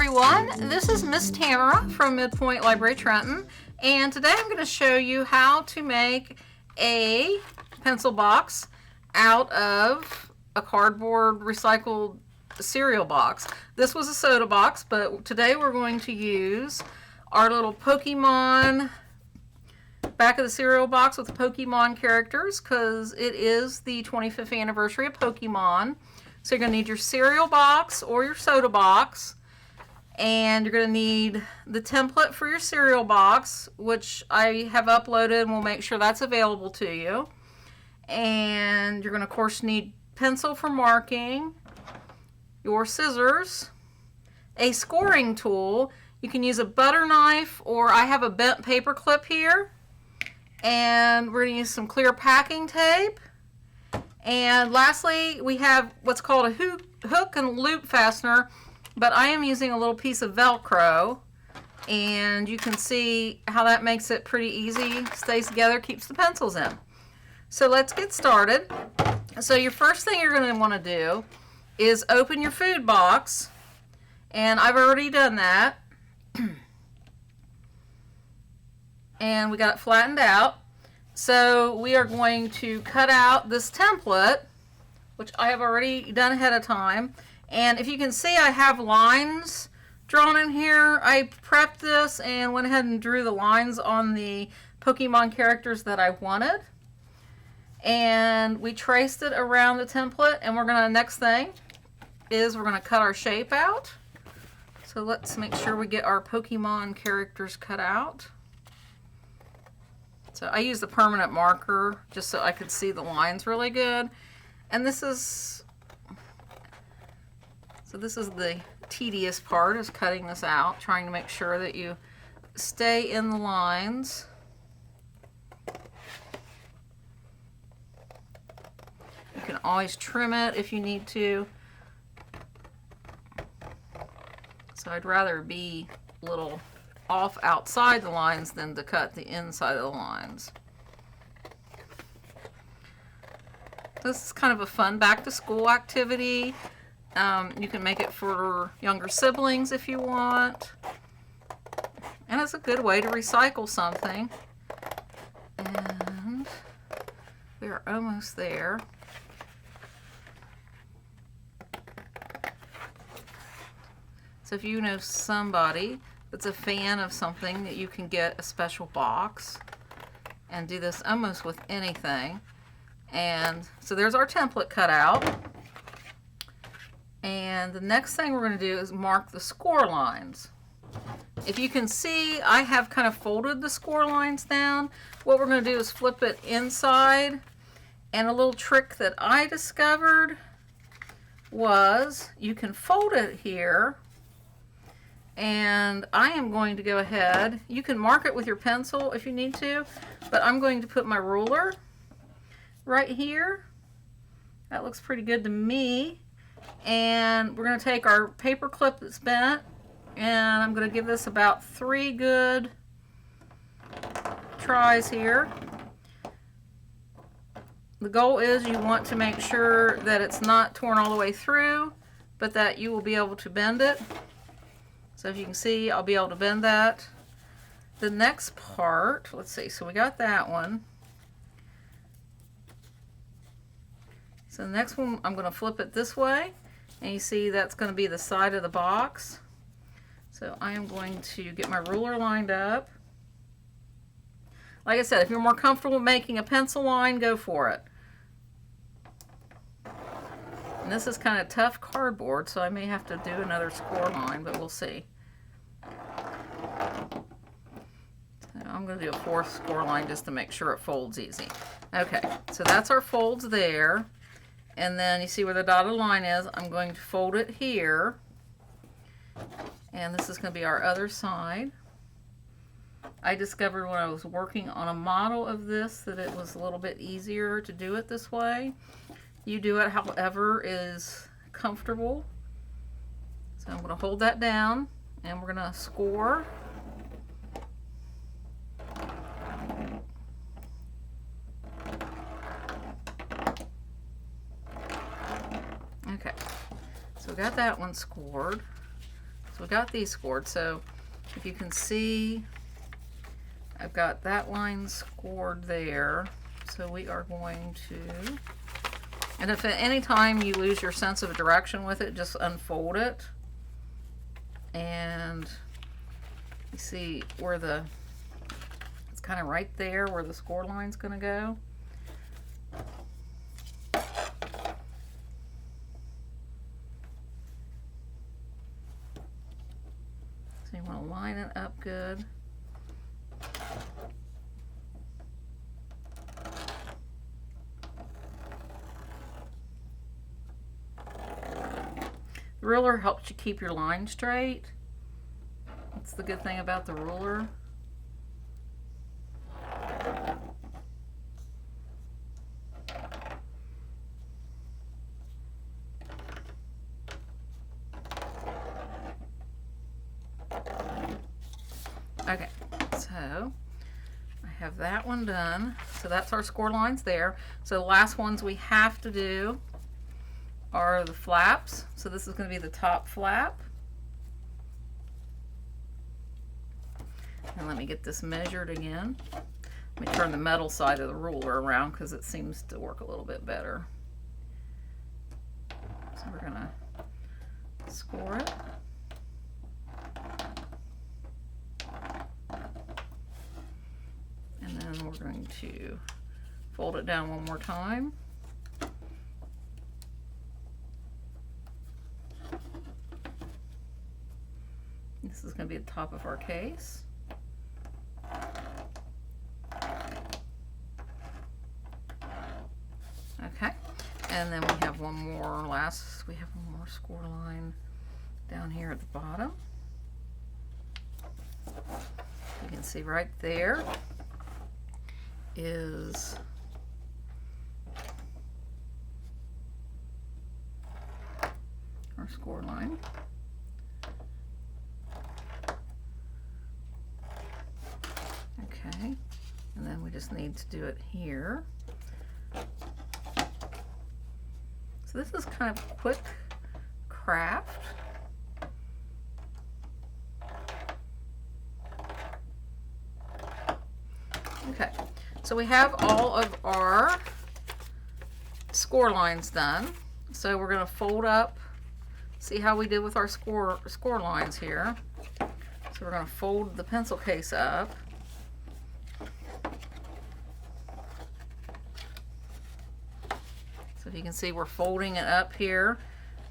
everyone, this is Miss Tamara from MidPointe Library Trenton, and today I'm going to show you how to make a pencil box out of a cardboard recycled cereal box. This was a soda box, but today we're going to use our little Pokemon back of the cereal box with Pokemon characters because it is the 25th anniversary of Pokemon. So you're going to need your cereal box or your soda box, and you're going to need the template for your cereal box, which I have uploaded, and we'll make sure that's available to you. And you're going to, of course, need pencil for marking, your scissors, a scoring tool. You can use a butter knife, or I have a bent paper clip here. And we're going to use some clear packing tape. And lastly, we have what's called a hook and loop fastener, but I am using a little piece of Velcro, and you can see how that makes it pretty easy, stays together, keeps the pencils in. So let's get started. So your first thing you're going to want to do is open your food box, and I've already done that. And we got it flattened out. So we are going to cut out this template, which I have already done ahead of time. And if you can see, I have lines drawn in here. I prepped this and went ahead and drew the lines on the Pokemon characters that I wanted. And we traced it around the template, and next thing is we're gonna cut our shape out. So let's make sure we get our Pokemon characters cut out. So I used a permanent marker just so I could see the lines really good. And this is the tedious part, is cutting this out, trying to make sure that you stay in the lines. You can always trim it if you need to. So I'd rather be a little off outside the lines than to cut the inside of the lines. This is kind of a fun back to school activity. You can make it for younger siblings if you want. And it's a good way to recycle something. And we are almost there. So if you know somebody that's a fan of something, that you can get a special box and do this almost with anything. And so there's our template cut out. And the next thing we're going to do is mark the score lines. If you can see, I have kind of folded the score lines down. What we're going to do is flip it inside. And a little trick that I discovered was you can fold it here. And I am going to go ahead, you can mark it with your pencil if you need to, but I'm going to put my ruler right here. That looks pretty good to me. And we're going to take our paper clip that's bent, and I'm going to give this about 3 good tries here. The goal is you want to make sure that it's not torn all the way through, but that you will be able to bend it. So if you can see, I'll be able to bend that. The next part, let's see, so we got that one. So the next one, I'm going to flip it this way, and you see that's going to be the side of the box. So I am going to get my ruler lined up. Like I said, if you're more comfortable making a pencil line, go for it. And this is kind of tough cardboard, so I may have to do another score line, but we'll see. I'm going to do a 4th score line just to make sure it folds easy. Okay, so that's our folds there. And then you see where the dotted line is. I'm going to fold it here. And this is going to be our other side. I discovered when I was working on a model of this that it was a little bit easier to do it this way. You do it however is comfortable. So I'm going to hold that down, and we're going to score. Okay, so we got that one scored. So we got these scored. So if you can see, I've got that line scored there. So we are going to, and if at any time you lose your sense of direction with it, just unfold it. And you see where it's kind of right there where the score line's going to go. So you want to line it up good. The ruler helps you keep your line straight. That's the good thing about the ruler. Okay, so I have that one done. So that's our score lines there. So the last ones we have to do are the flaps. So this is going to be the top flap. And let me get this measured again. Let me turn the metal side of the ruler around because it seems to work a little bit better. So we're going to score it. And then we're going to fold it down one more time. This is going to be the top of our case. Okay, and then we have one more score line down here at the bottom. You can see right there is our score line. Okay, and then we just need to do it here. So this is kind of quick craft. Okay, so we have all of our score lines done. So we're going to fold up, see how we did with our score lines here. So we're going to fold the pencil case up. So if you can see, we're folding it up here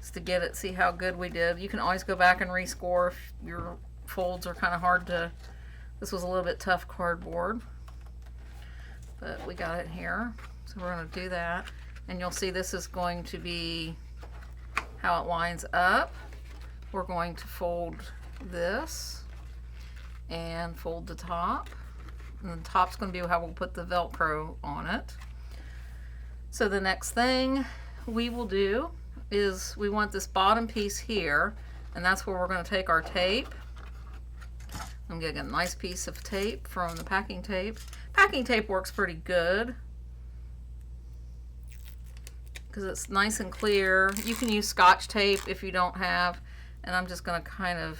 just to get it, see how good we did. You can always go back and rescore if your folds are kind of hard to, this was a little bit tough cardboard, but we got it here. So we're going to do that, and you'll see this is going to be how it lines up. We're going to fold this and fold the top, and the top's going to be how we'll put the Velcro on it. So the next thing we will do is we want this bottom piece here, and that's where we're going to take our tape. I'm getting a nice piece of tape from the packing tape. Packing tape works pretty good because it's nice and clear. You can use Scotch tape if you don't have, and I'm just going to kind of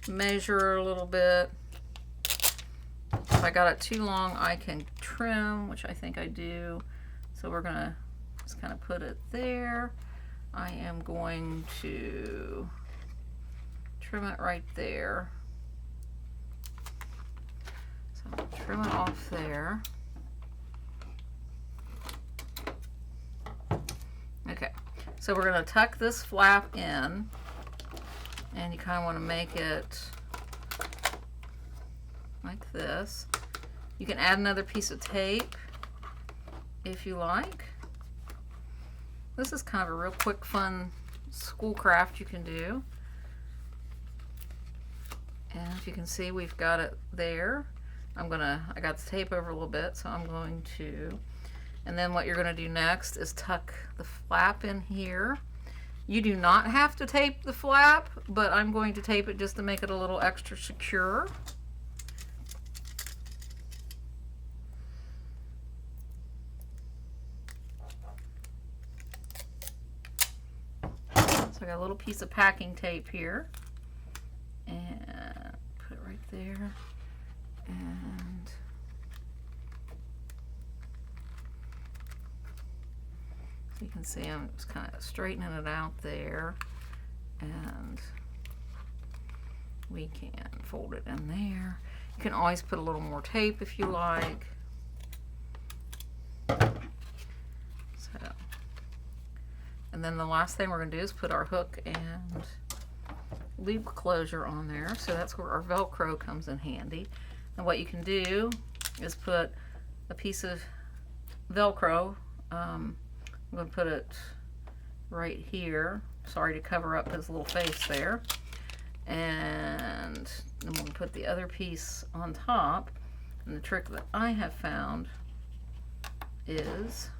measure a little bit. If I got it too long, I can trim, which I think I do. So we're going to just kind of put it there. I am going to trim it right there. So I'll trim it off there. Okay, so we're going to tuck this flap in, and you kind of want to make it like this. You can add another piece of tape if you like. This is kind of a real quick, fun school craft you can do. And if you can see, we've got it there. I got the tape over a little bit, so I'm going to, and then what you're going to do next is tuck the flap in here. You do not have to tape the flap, but I'm going to tape it just to make it a little extra secure. So I got a little piece of packing tape here. there. And so you can see I'm just kind of straightening it out there. And we can fold it in there. You can always put a little more tape if you like. So, and then the last thing we're going to do is put our hook and loop closure on there. So that's where our Velcro comes in handy. And what you can do is put a piece of Velcro. I'm going to put it right here. Sorry to cover up his little face there. And then we'll put the other piece on top. And the trick that I have found is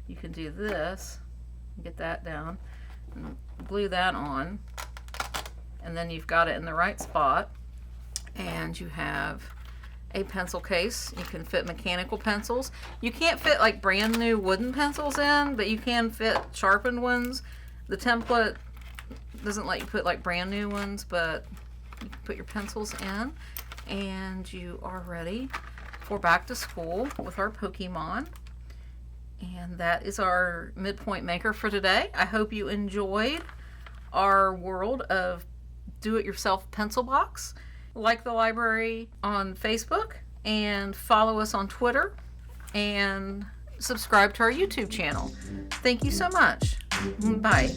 you can do this, get that down, and glue that on, and then you've got it in the right spot, and you have a pencil case. You can fit mechanical pencils. You can't fit like brand new wooden pencils in, but you can fit sharpened ones. The template doesn't let you put like brand new ones, but you can put your pencils in, and you are ready for back to school with our Pokemon. And that is our MidPointe Maker for today. I hope you enjoyed our world of do-it-yourself pencil box. Like the library on Facebook, and follow us on Twitter, and subscribe to our YouTube channel. Thank you so much. Bye.